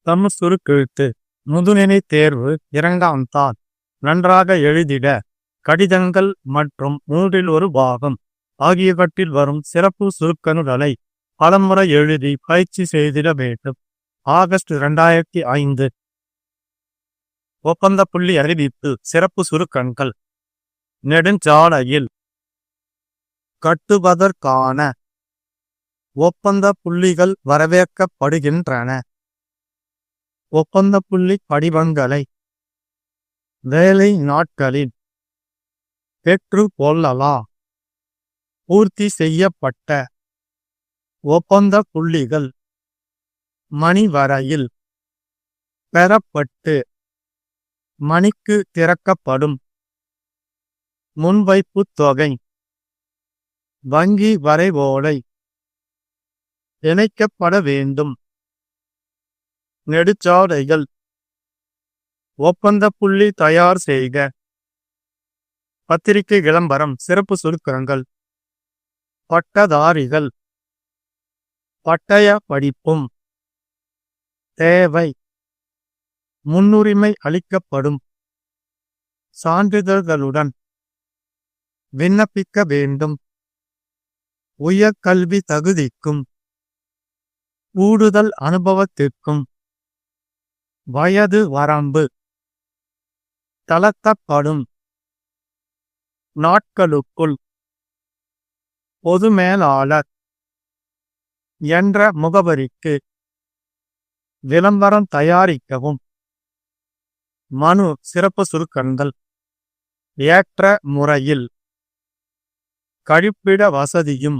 தமிழ் சுருக்கெழுத்து முதுநிலை தேர்வு 2ஆம் தாள். நன்றாக எழுதிட கடிதங்கள் மற்றும் 1/3 பாகம் ஆகியவற்றில் வரும் சிறப்பு சுருக்கங்களை பலமுறை எழுதி பயிற்சி செய்திட வேண்டும். ஆகஸ்ட் 2005. ஒப்பந்த புள்ளி அறிவிப்பு. சிறப்பு சுருக்கங்கள். நெடுஞ்சாலையில் கட்டுவதற்கான ஒப்பந்த புள்ளிகள் வரவேற்கப்படுகின்றன. ஒப்பந்த புள்ளி படிவங்களை வேலை நாட்களில் பெற்று கொள்ளலாம். பூர்த்தி செய்யப்பட்ட ஒப்பந்த புள்ளிகள் மணி வரையில் பெறப்பட்டு மணிக்கு திறக்கப்படும். முன்வைப்பு தொகை வங்கி வரைவோலை இணைக்கப்பட வேண்டும். நெடுஞ்சாலைகள் ஒப்பந்த புள்ளி தயார் செய்க. பத்திரிகை விளம்பரம். சிறப்பு சுருக்கங்கள். பட்டதாரிகள் பட்டய படிப்பும் தேவை. முன்னுரிமை அளிக்கப்படும். சான்றிதழ்களுடன் விண்ணப்பிக்க வேண்டும். உயர்கல்வி தகுதிக்கும் கூடுதல் அனுபவத்திற்கும் வயது வரம்பு தளர்த்தப்படும். நாட்களுக்குள் பொது மேலாளர் என்ற முகவரிக்கு விளம்பரம் தயாரிக்கவும். மனு. சிறப்பு சுருக்கங்கள். ஏற்ற முறையில் கழிப்பிட வசதியும்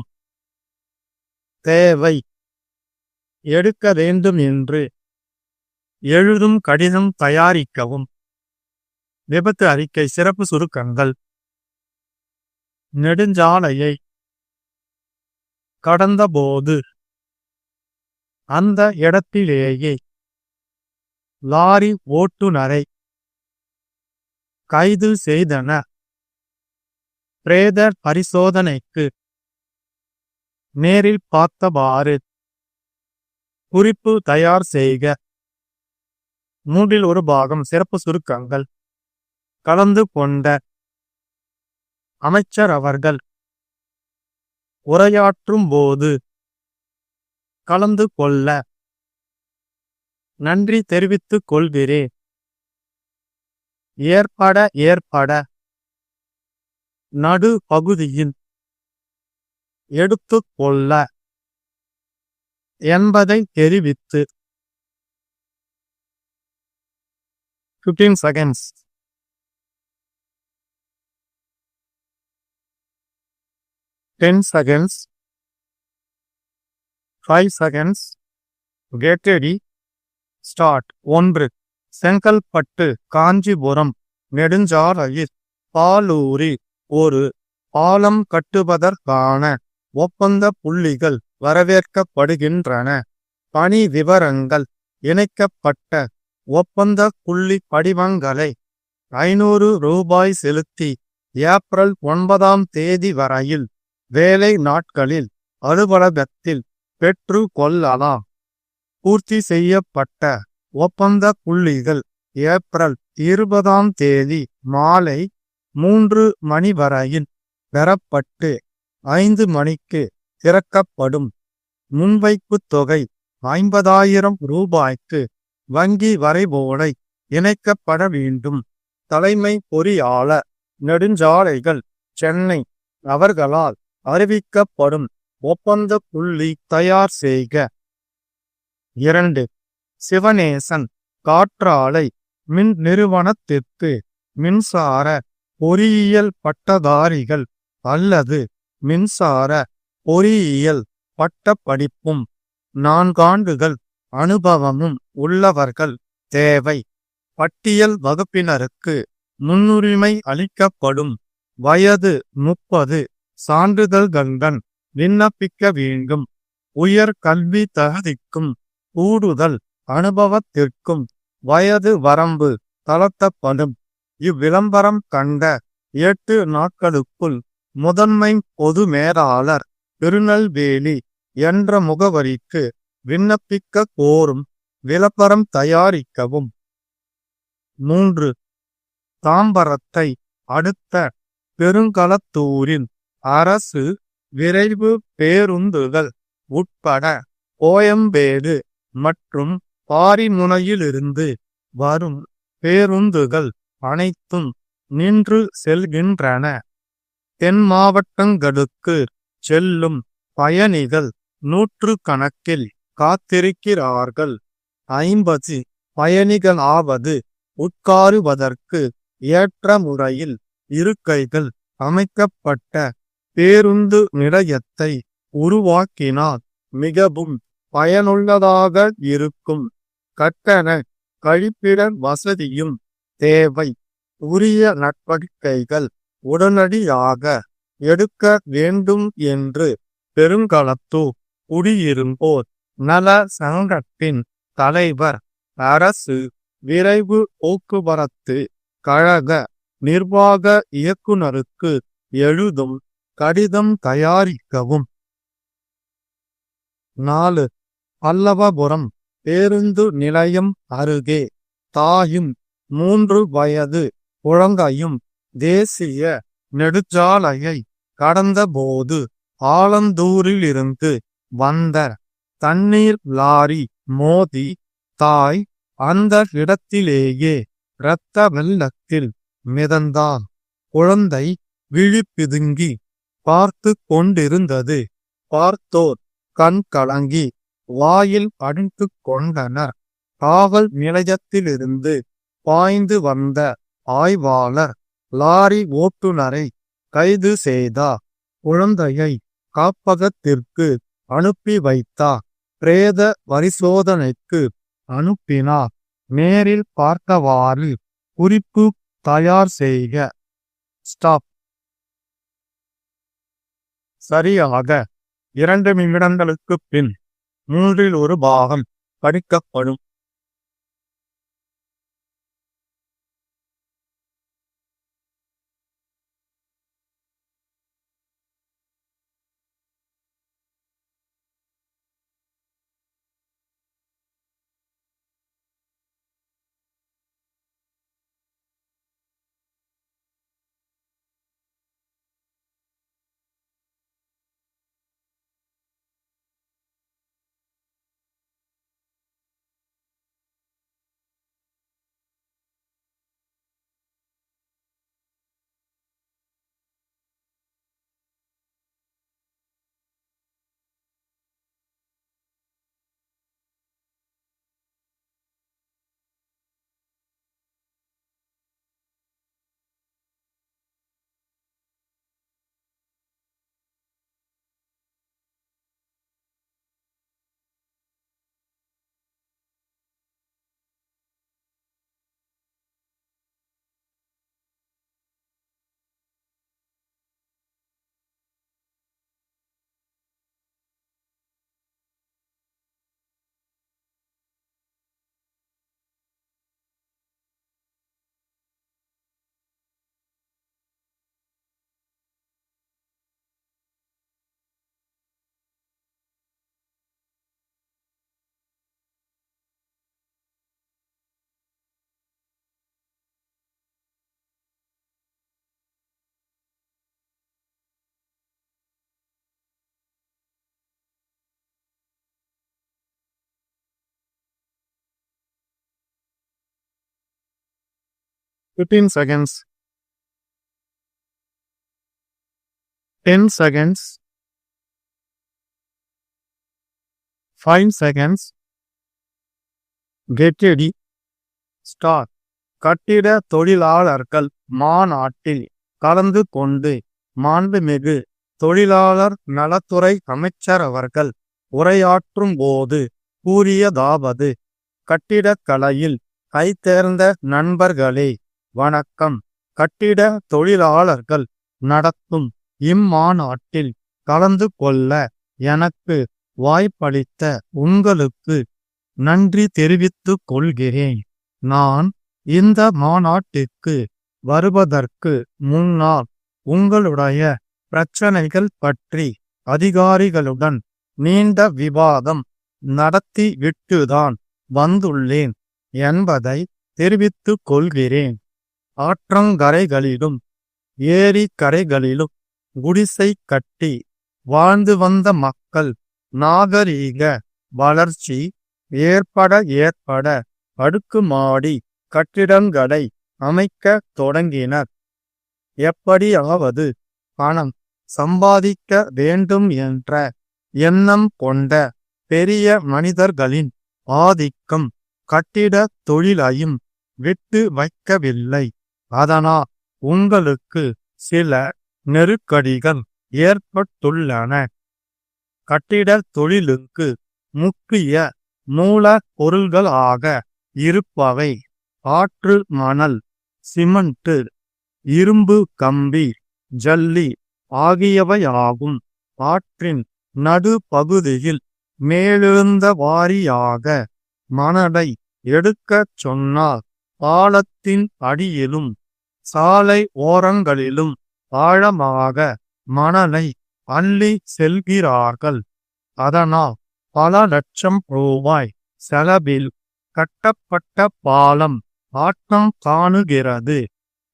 தேவை. எடுக்க வேண்டும் என்று எழுதும் கடிதம் தயாரிக்கவும். விபத்து அறிக்கை. சிறப்பு சுருக்கங்கள். நெடுஞ்சாலையை கடந்தபோது அந்த இடத்திலேயே லாரி ஓட்டுநரை கைது செய்தன. பிரேத பரிசோதனைக்கு நேரில் பார்த்தவாறு குறிப்பு தயார் செய்க. 1/3 பாகம். சிறப்பு சுருக்கங்கள். கலந்து கொண்ட அமைச்சர் அவர்கள் உரையாற்றும் போது கலந்து கொள்ள நன்றி தெரிவித்துக் கொள்கிறேன். ஏற்பட நடு பகுதியில் எடுத்துக்கொள்ள என்பதை தெரிவித்து 15 seconds. 10 seconds. 5 seconds. Get ready. Start. 1. Chengalpattu Kanchipuram நெடுஞ்சாலையில் பாலூரில் ஒரு பாலம் கட்டுவதற்கான ஒப்பந்த புள்ளிகள் வரவேற்கப்படுகின்றன. பணி விவரங்கள். இணைக்கப்பட்ட ஒப்பந்த புள்ளி படிவங்களை 500 ரூபாய் செலுத்தி ஏப்ரல் 9ஆம் தேதி வரையில் வேலை நாட்களில் அலுவலகத்தில் பெற்று கொள்ளலாம். பூர்த்தி செய்யப்பட்ட ஒப்பந்த புள்ளிகள் ஏப்ரல் 20ஆம் தேதி மாலை 3 மணி வரையில் பெறப்பட்டு 5 மணிக்கு திறக்கப்படும். முன்வைப்பு தொகை 50,000 ரூபாய்க்கு வங்கி வரைவோலை இணைக்கப்பட வேண்டும். தலைமை பொறியாளர் நெடுஞ்சாலைகள் சென்னை அவர்களால் அறிவிக்கப்படும் ஒப்பந்த புள்ளி தயார் செய்க. 2. சிவனேசன் காற்றாலை மின் நிறுவனத்திற்கு மின்சார பொறியியல் பட்டதாரிகள் அல்லது மின்சார பொறியியல் பட்ட படிப்பும் 4 ஆண்டுகள் அனுபவமும் உள்ளவர்கள் தேவை. பட்டியல் வகுப்பினருக்கு முன்னுரிமை அளிக்கப்படும். வயது 30. சான்றிதழ்களுடன் விண்ணப்பிக்க வேண்டும். உயர் கல்வி தகுதிக்கும் கூடுதல் அனுபவத்திற்கும் வயது வரம்பு தளர்த்தப்படும். இவ்விளம்பரம் கண்ட 8 நாட்களுக்குள் முதன்மை பொது மேலாளர் திருநெல்வேலி என்ற முகவரிக்கு விண்ணப்பிக்க கோரும். விளம்பரம் தயாரிக்கவும். 3. தாம்பரத்தை அடுத்த பெருங்களத்தூரில் அரசு விரைவு பேருந்துகள் உட்பட கோயம்பேடு மற்றும் பாரிமுனையிலிருந்து வரும் பேருந்துகள் அனைத்தும் நின்று செல்கின்றன. தென் மாவட்டங்களுக்கு செல்லும் பயணிகள் நூற்றுக்கணக்கில் காத்திருக்கிறார்கள். 50 பயணிகளாவது உட்காருவதற்கு ஏற்ற முறையில் இருக்கைகள் அமைக்கப்பட்ட பேருந்து நிலையத்தை உருவாக்கினால் மிகவும் பயனுள்ளதாக இருக்கும். கட்டண கழிப்பிட வசதியும் தேவை. உரிய நடவடிக்கைகள் உடனடியாக எடுக்க வேண்டும் என்று பெருங்களத்தூர் குடியிருப்போர் நல சங்கத்தின் தலைவர் அரசு விரைவு போக்குவரத்து கழக நிர்வாக இயக்குனருக்கு எழுதும் கடிதம் தயாரிக்கவும். 4. பல்லவபுரம் பேருந்து நிலையம் அருகே தாயும் 3 வயது குழந்தையும் தேசிய நெடுஞ்சாலையை கடந்தபோது ஆலந்தூரிலிருந்து வந்த தண்ணீர் லாரி மோதி தாய் அந்த இடத்திலேயே இரத்த வெள்ளத்தில் மிதந்தார். குழந்தை விழிப்பிதுங்கி பார்த்து கொண்டிருந்தது. பார்த்தோர் கண் கலங்கி வாயில் அடித்து கொண்டனர். காவல் நிலையத்திலிருந்து பாய்ந்து வந்த ஆய்வாளர் லாரி ஓட்டுநரை கைது செய்தார். குழந்தையை காப்பகத்திற்கு அனுப்பி வைத்தார். பிரேத பரிசோதனைக்கு அனுப்பினார். நேரில் பார்த்தவாறு குறிப்பு தயார் செய்க. ஸ்டாப். சரியாக 2 நிமிடங்களுக்கு பின் 1/3 பாகம் படிக்கப்படும். "15 seconds, 10 seconds, 5 seconds, get ready, start." கட்டிட தொழிலாளர்கள் மாநாட்டில் கலந்து கொண்டு மாண்புமிகு தொழிலாளர் நலத்துறை அமைச்சர் அவர்கள் உரையாற்றும் போது கூறியதாவது: கட்டிடக்கலையில் கைதேர்ந்த நண்பர்களே வணக்கம். கட்டிட தொழிலாளர்கள் நடத்தும் இம்மாநாட்டில் கலந்து கொள்ள எனக்கு வாய்ப்பளித்த உங்களுக்கு நன்றி தெரிவித்துக் கொள்கிறேன். நான் இந்த மாநாட்டிற்கு வருவதற்கு முன்னால் உங்களுடைய பிரச்சனைகள் பற்றி அதிகாரிகளுடன் நீண்ட விவாதம் நடத்தி விட்டுதான் வந்துள்ளேன் என்பதை தெரிவித்துக் கொள்கிறேன். ஆற்றங்கரைகளிலும் ஏரி கரைகளிலும் குடிசை கட்டி வாழ்ந்து வந்த மக்கள் நாகரீக வளர்ச்சி ஏற்பட அடுக்குமாடி கட்டிடங்களை அமைக்க தொடங்கினர். எப்படியாவது பணம் சம்பாதிக்க வேண்டும் என்ற எண்ணம் கொண்ட பெரிய மனிதர்களின் ஆதிக்கம் கட்டிட தொழிலையும் விட்டு வைக்கவில்லை. அதனால் உங்களுக்கு சில நெருக்கடிகள் ஏற்பட்டுள்ளன. கட்டிட தொழிலுக்கு முக்கிய மூல பொருள்களாக இருப்பவை ஆற்று மணல், சிமெண்ட், இரும்பு கம்பி, ஜல்லி ஆகியவையாகும். ஆற்றின் நடுப்பகுதியில் மேலெழுந்த வாரியாக மணலை எடுக்கச் சொன்னால் பாலத்தின் அடியிலும் சாலை ஓரங்களிலும் ஆழமாக மணலை அள்ளி செல்கிறார்கள். அதனால் பல லட்சம் ரூபாய் செலவில் கட்டப்பட்ட பாலம் ஆட்டம் காணுகிறது.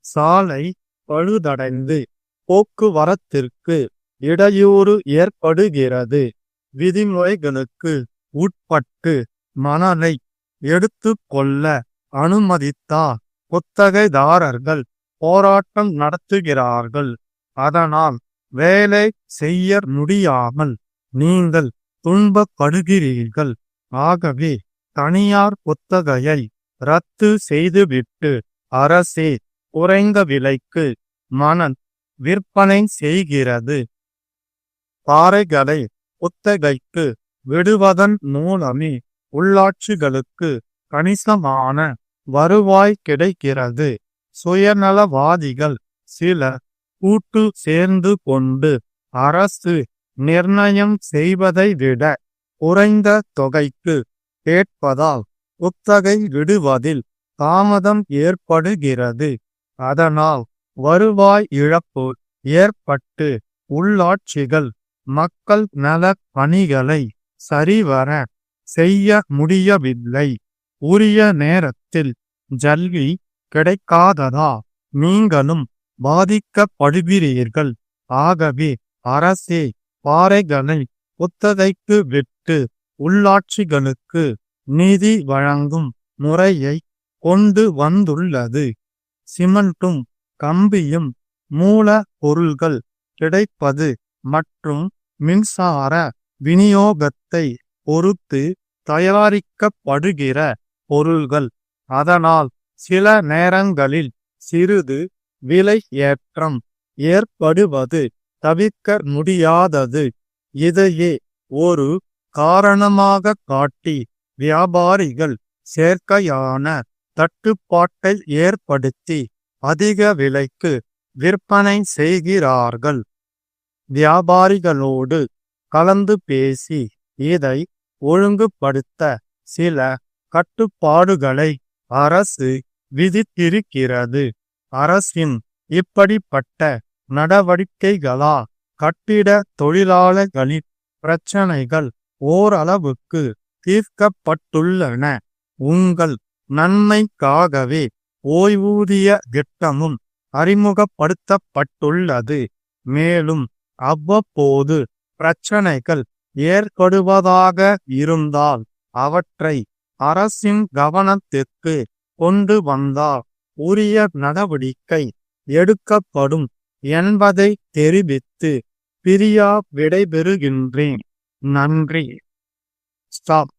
சாலை பழுதடைந்து போக்குவரத்திற்கு இடையூறு ஏற்படுகிறது. விதிமுறைகளுக்கு உட்பட்டு மணலை எடுத்து கொள்ள அனுமதித்தால் குத்தகைதாரர்கள் போராட்டம் நடத்துகிறார்கள். அதனால் வேலை செய்ய முடியாமல் நீங்கள் துன்பப்படுகிறீர்கள். ஆகவே தனியார் குத்தகையை ரத்து செய்துவிட்டு அரசே குறைந்த விலைக்கு மணல் விற்பனை செய்கிறது. பாறைகளை குத்தகைக்கு விடுவதன் மூலமே உள்ளாட்சிகளுக்கு கணிசமான வருவாய் கிடைக்கிறது. சுயநலவாதிகள் சிலர் கூட்டு சேர்ந்து கொண்டு அரசு நிர்ணயம் செய்வதை விட குறைந்த தொகைக்கு கேட்பதால் குத்தகை விடுவதில் தாமதம் ஏற்படுகிறது. அதனால் வருவாய் இழப்பு ஏற்பட்டு உள்ளாட்சிகள் மக்கள் நல பணிகளை சரிவர செய்ய முடியவில்லை. உரிய நேரத்தில் ஜல்லி கிடைக்காததா நீங்களும் பாதிக்கப்படுகிறீர்கள். ஆகவே அரசே பாறைகளை குத்தகைக்கு விட்டு உள்ளாட்சிகளுக்கு நிதி வழங்கும் முறையை கொண்டு வந்துள்ளது. சிமெண்ட்டும் கம்பியும் மூல பொருள்கள் கிடைப்பது மற்றும் மின்சார விநியோகத்தை பொறுத்து தயாரிக்கப்படுகிற பொருள்கள். அதனால் சில நேரங்களில் சிறிது விலை ஏற்றம் ஏற்படுவது தவிர்க்க முடியாதது. இதையே ஒரு காரணமாக காட்டி வியாபாரிகள் செயற்கையான தட்டுப்பாட்டை ஏற்படுத்தி அதிக விலைக்கு விற்பனை செய்கிறார்கள். வியாபாரிகளோடு கலந்து பேசி இதை ஒழுங்குபடுத்த சில கட்டுப்பாடுகளை அரசு விதித்திருக்கிறது. அரசின் இப்படிப்பட்ட நடவடிக்கைகளால் கட்டிட தொழிலாளர்களின் பிரச்சனைகள் ஓரளவுக்கு தீர்க்கப்பட்டுள்ளன. உங்கள் நன்மைக்காகவே ஓய்வூதிய திட்டமும் அறிமுகப்படுத்தப்பட்டுள்ளது. மேலும் அவ்வப்போது பிரச்சனைகள் ஏற்படுவதாக இருந்தால் அவற்றை அரசின் கவனத்திற்கு கொண்டு வந்தால் உரிய நடவடிக்கை எடுக்கப்படும் என்பதை தெரிவித்து பிரியா விடைபெறுகின்றேன். நன்றி. ஸ்டாப்.